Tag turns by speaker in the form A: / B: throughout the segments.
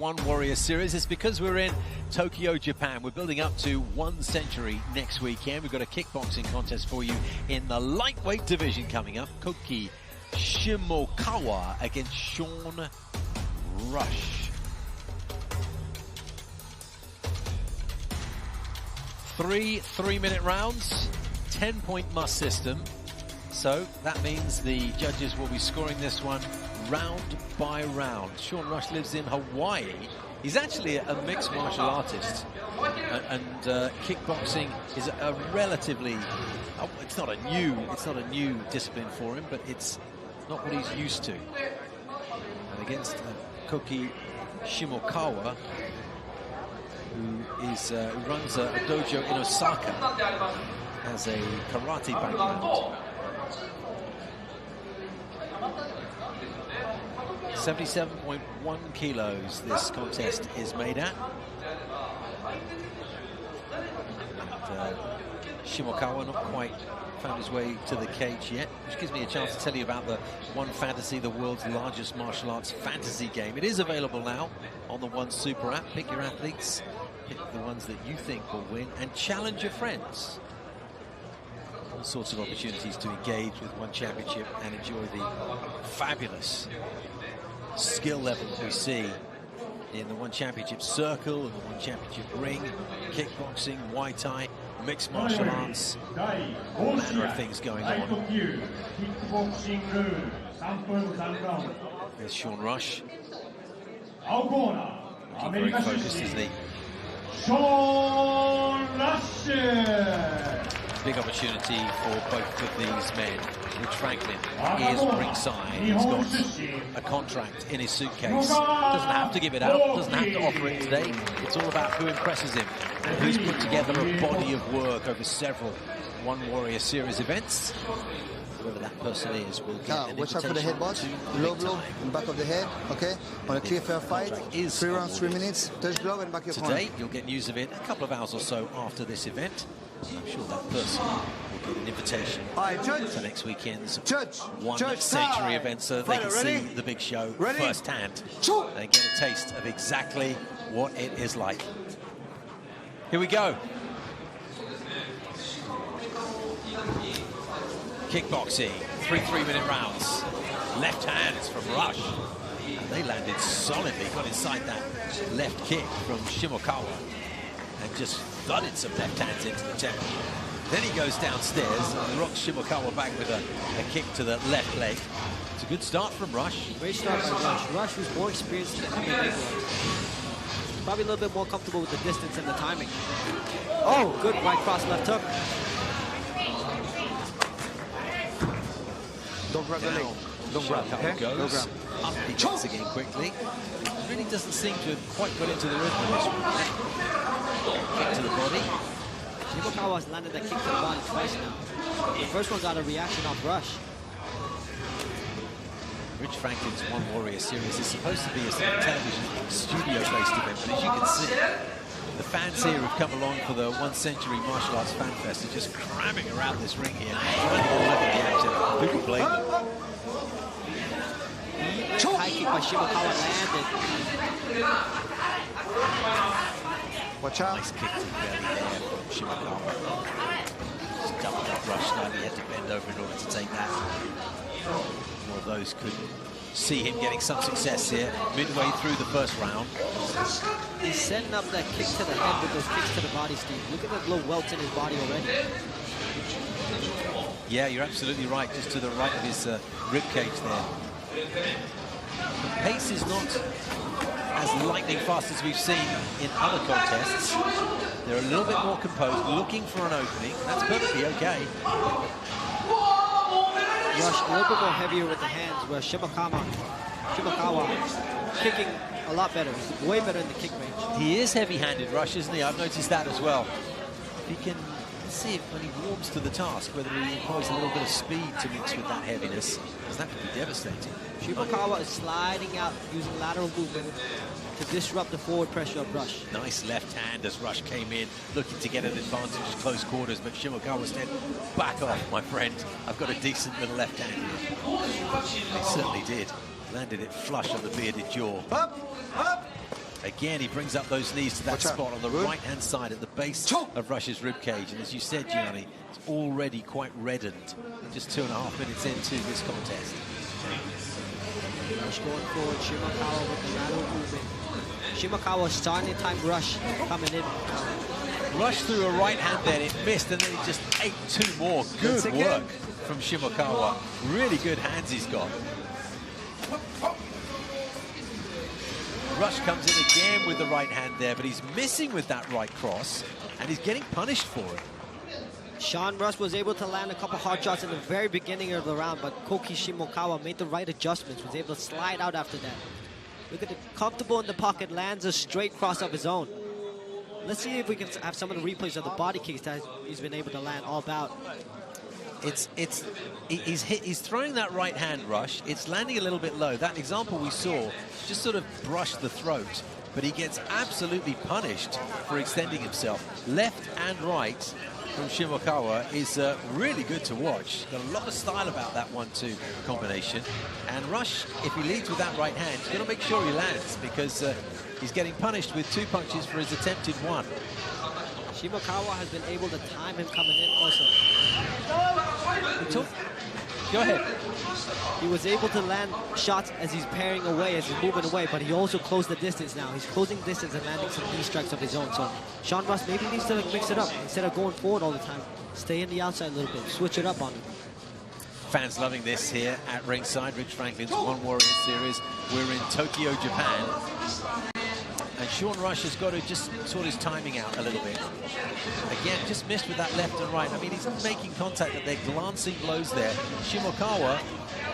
A: One Warrior Series. It's because we're in Tokyo, Japan. We're building up to 1 century next weekend. We've got a kickboxing contest for you in the lightweight division coming up. Koki Shimokawa against Sean Rush. 3 3-minute rounds, 10-point must system. So that means the judges will be scoring this one round by round. Sean Rush lives in Hawaii. He's actually a mixed martial artist, and kickboxing is a relatively, it's not a new discipline for him, but it's not what he's used to. And against Koki Shimokawa, who runs a dojo in Osaka, has a karate background. 77.1 kilos this contest is made at. And Shimokawa not quite found his way to the cage yet, which gives me a chance to tell you about the One Fantasy, the world's largest martial arts fantasy game. It is available now on the One Super app. Pick your athletes, pick the ones that you think will win, and challenge your friends. All sorts of opportunities to engage with One Championship and enjoy the fabulous skill level that we see in the One Championship circle and the One Championship ring, kickboxing, Muay Thai, mixed martial arts, all manner of things going on. There's Sean Rush. Looking very focused, isn't he? Sean Rush! Big opportunity for both of these men. Rich Franklin is ringside. He's got a contract in his suitcase. Doesn't have to give it out, doesn't have to offer it today. It's all about who impresses him and who's put together a body of work over several One Warrior Series events. Whoever that person is will get an
B: watch out for the head boss. Low blow in the back of the head. Okay, on a clear fair fight. 3 rounds, 3 minutes. Touch glove and back your corner.
A: Today, you'll get news of it a couple of hours or so after this event. And I'm sure that person will get an invitation to next weekend's One Century event, so they can see the big show firsthand and get a taste of exactly what it is like. Here we go. Kickboxing, 3 3-minute rounds. Left hand is from Rush. And they landed solidly, got inside that left kick from Shimokawa and just thudded some left hands into the temple. Then he goes downstairs and rocks Shimokawa back with a kick to the left leg. It's a good start from Rush.
C: Great start from Rush. Rush was more experienced in the MMA world. Probably a little bit more comfortable with the distance and the timing. Oh, good right cross, left hook.
B: Don't grab the leg. Don't grab, okay?
A: Goes up, he gets again quickly. Really doesn't seem to have quite got into the rhythm of this one. Kick to the body.
C: Shimokawa has landed that kick to the body twice now. The first one got a reaction off Rush.
A: Rich Franklin's One Warrior Series is supposed to be a television studio-based event, but as you can see, the fans here who've come along for the 1 Century Martial Arts Fan Fest are just cramming around this ring here, trying to look at the action. Who can blame them?
C: High kick by Shimokawa landed.
B: Watch out.
A: Nice kick to the belly there from Shimokawa. Just doubled up Rush slightly, had to bend over in order to take that. More of those could see him getting some success here midway through the first round.
C: He's setting up that kick to the head with those kicks to the body, Steve. Look at the little welts in his body already.
A: Yeah, you're absolutely right, just to the right of his rib cage there. The pace is not as lightning fast as we've seen in other contests. They're a little bit more composed, looking for an opening. That's perfectly okay.
C: Rush a little bit more heavier with the hands, where Shimokawa kicking a lot better, way better in the kick range.
A: He is heavy-handed, Rush, isn't he? I've noticed that as well. He can see if when he warms to the task, whether he employs a little bit of speed to mix with that heaviness, because that could be devastating.
C: Shimokawa is sliding out using lateral movement to disrupt the forward pressure of Rush.
A: Nice left hand as Rush came in, looking to get an advantage at close quarters, but Shimokawa said, back off, my friend. I've got a decent little left hand here. He certainly did. Landed it flush on the bearded jaw.
B: Up, up.
A: Again, he brings up those knees to that spot on the right-hand side at the base of Rush's ribcage. And as you said, Gianni, it's already quite reddened. Just 2.5 minutes into this contest.
C: Rush going forward, Shimokawa with the lateral movement. Shimokawa starting time Rush coming in.
A: Rush threw a right hand there, it missed, and then he just ate 2 more. Good work from Shimokawa. Really good hands he's got. Rush comes in again with the right hand there, but he's missing with that right cross, and he's getting punished for it.
C: Sean Rush was able to land a couple hard shots in the very beginning of the round, but Koki Shimokawa made the right adjustments, was able to slide out after that. Look at it, comfortable in the pocket, lands a straight cross of his own. Let's see if we can have some of the replays of the body kicks that he's been able to land all bout.
A: He's throwing that right hand, Rush. It's landing a little bit low. That example we saw just sort of brushed the throat, but he gets absolutely punished for extending himself. Left and right from Shimokawa is really good to watch. Got a lot of style about that 1-2 combination. And Rush, if he leads with that right hand, he's going to make sure he lands, because he's getting punished with 2 punches for his attempted 1.
C: Shimokawa has been able to time him coming in also.
A: Go ahead.
C: He was able to land shots as he's pairing away, as he's moving away, but he also closed the distance now. He's closing distance and landing some knee strikes of his own. So Sean Rush maybe needs to mix it up. Instead of going forward all the time, stay in the outside a little bit, switch it up on him.
A: Fans loving this here at ringside. Rich Franklin's One Warrior Series. We're in Tokyo, Japan. And Sean Rush has got to just sort his timing out a little bit. Again, just missed with that left and right. I mean, he's making contact, but they're glancing blows there. Shimokawa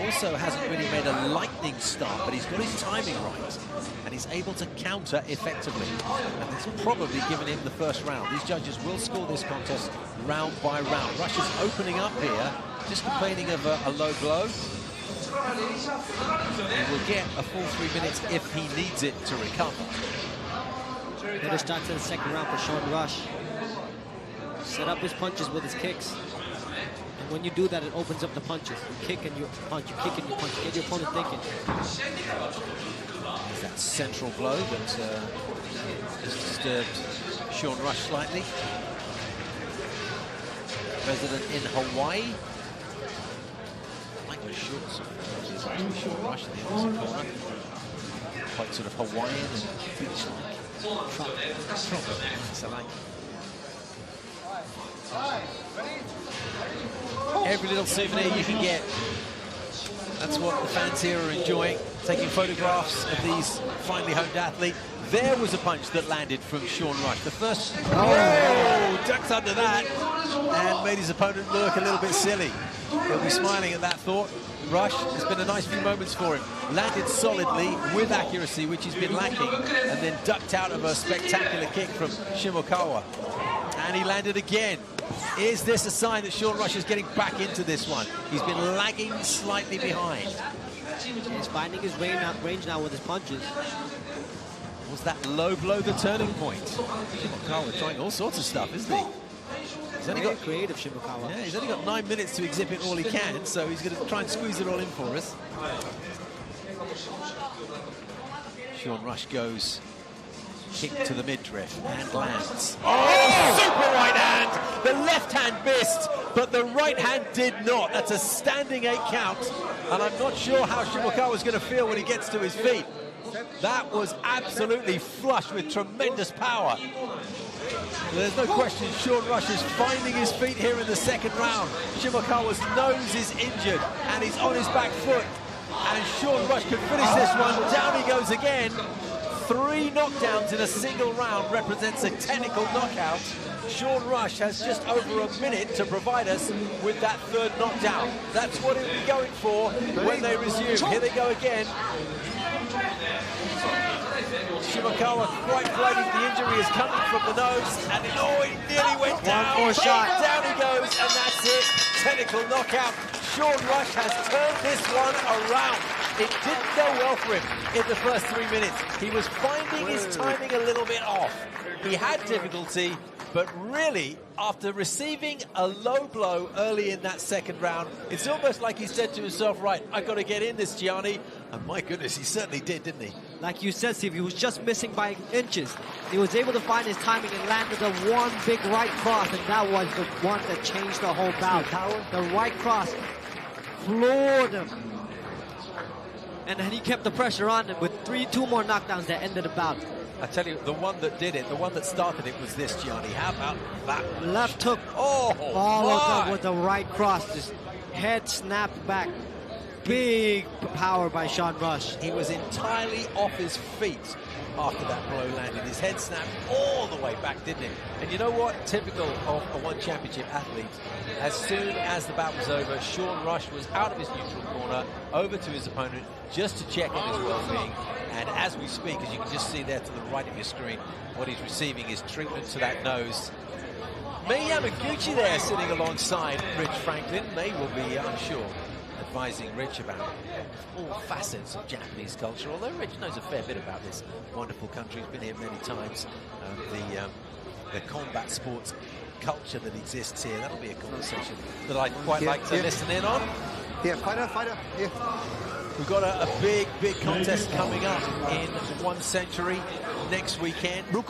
A: also hasn't really made a lightning start, but he's got his timing right. And he's able to counter effectively. And it's probably given him the first round. These judges will score this contest round by round. Rush is opening up here, just complaining of a low blow. He will get a full 3 minutes if he needs it to recover.
C: Better start to the second round for Sean Rush. Set up his punches with his kicks. And when you do that, it opens up the punches. You kick and you punch, you kick and you punch. Get your opponent thinking.
A: There's that central blow that has disturbed Sean Rush slightly. Resident in Hawaii. I like those shorts. Sean Rush in the opposite corner. Quite sort of Hawaiian and beach-like. Nice, I like it. Every little souvenir you can get. That's what the fans here are enjoying. Taking photographs of these finely honed athletes. There was a punch that landed from Sean Rush. The first, ducked under that and made his opponent look a little bit silly. He'll be smiling at that thought. Rush, it's been a nice few moments for him. Landed solidly with accuracy, which he's been lacking, and then ducked out of a spectacular kick from Shimokawa. And he landed again. Is this a sign that Sean Rush is getting back into this one? He's been lagging slightly behind.
C: He's finding his range now with his punches.
A: Was that low blow the turning point? Shimokawa trying all sorts of stuff, isn't he? He's only got
C: creative, Shimokawa.
A: Yeah, he's only got 9 minutes to exhibit all he can, so he's going to try and squeeze it all in for us. Sean Rush goes kick to the midriff and lands. Oh, super right hand! The left hand missed, but the right hand did not. That's a standing 8 count, and I'm not sure how Shimokawa is going to feel when he gets to his feet. That was absolutely flush with tremendous power. There's no question Sean Rush is finding his feet here in the second round. Shimokawa's nose is injured and he's on his back foot. And Sean Rush can finish this one. Down he goes again. 3 knockdowns in a single round represents a technical knockout. Sean Rush has just over a minute to provide us with that 3rd knockdown. That's what he'll be going for when they resume. Here they go again. Shimokawa quite fighting. The injury is coming from the nose, and he nearly went down.
C: One more shot.
A: Down he goes, and that's it. Technical knockout. Sean Rush has turned this one around. It didn't go well for him in the first 3 minutes. He was finding his timing a little bit off. He had difficulty, but really, after receiving a low blow early in that second round, it's almost like he said to himself, right, I've got to get in this, Gianni. And my goodness, he certainly did, didn't he?
C: Like you said, Steve, he was just missing by inches. He was able to find his timing and landed the one big right cross, and that was the one that changed the whole bout. The right cross floored him. And then he kept the pressure on him with two more knockdowns that ended the bout.
A: I tell you, the one that did it, the one that started it was this, Gianni. How about that?
C: Left hook.
A: Oh,
C: followed up with the right cross. Just head snapped back. Big power by Sean Rush.
A: He was entirely off his feet after that blow landed. His head snapped all the way back, didn't it? And you know what? Typical of a One Championship athlete. As soon as the bout was over, Sean Rush was out of his neutral corner, over to his opponent, just to check on his well-being. And as we speak, as you can just see there to the right of your screen, what he's receiving is treatment to that nose. May Yamaguchi there sitting alongside Rich Franklin. They will be, I'm sure, advising Rich about all facets of Japanese culture, although Rich knows a fair bit about this wonderful country. He's been here many times. The combat sports culture that exists here, that'll be a conversation that I'd quite like to listen in on.
B: Yeah, fighter, yeah.
A: We've got a big contest coming up in 1 Century next weekend. It's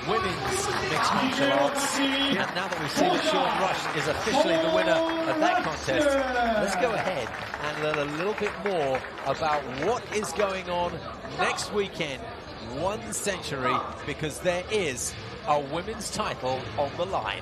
A: women's mixed martial arts. And now that we've seen that Sean Rush is officially the winner of that contest, let's go ahead and learn a little bit more about what is going on next weekend, 1 Century, because there is a women's title on the line.